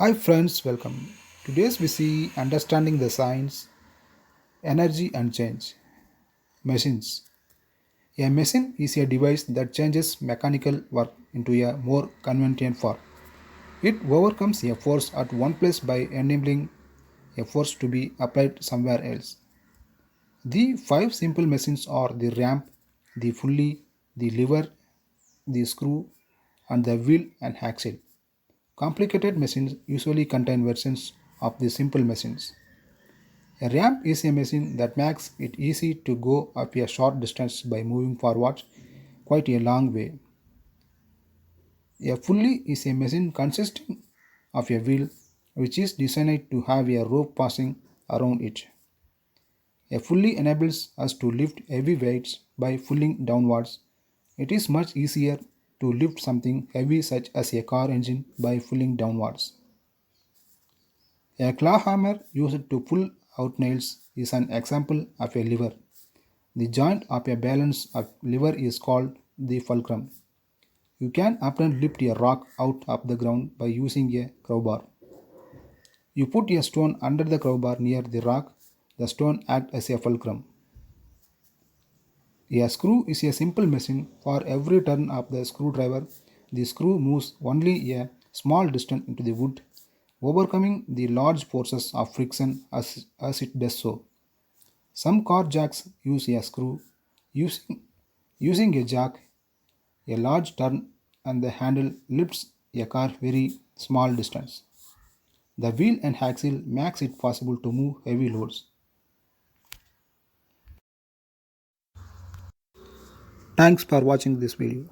Hi friends, welcome. Today's we see understanding the science, energy and change. Machines. A machine is a device that changes mechanical work into a more convenient form. It overcomes a force at one place by enabling a force to be applied somewhere else. The five simple machines are the ramp, the pulley, the lever, the screw, and the wheel and axle. Complicated machines usually contain versions of the simple machines. A ramp is a machine that makes it easy to go up a short distance by moving forward quite a long way. A pulley is a machine consisting of a wheel which is designed to have a rope passing around it. A pulley enables us to lift heavy weights by pulling downwards. It is much easier to lift something heavy such as a car engine by pulling downwards. A claw hammer used to pull out nails is an example of a lever. The joint of a balance of lever is called the fulcrum. You can often lift a rock out of the ground by using a crowbar. You put a stone under the crowbar near the rock, the stone acts as a fulcrum. A screw is a simple machine. For every turn of the screwdriver, the screw moves only a small distance into the wood, overcoming the large forces of friction as it does so. Some car jacks use a screw. Using, using a jack, a large turn and the handle lifts a car very small distance. The wheel and axle makes it possible to move heavy loads. Thanks for watching this video.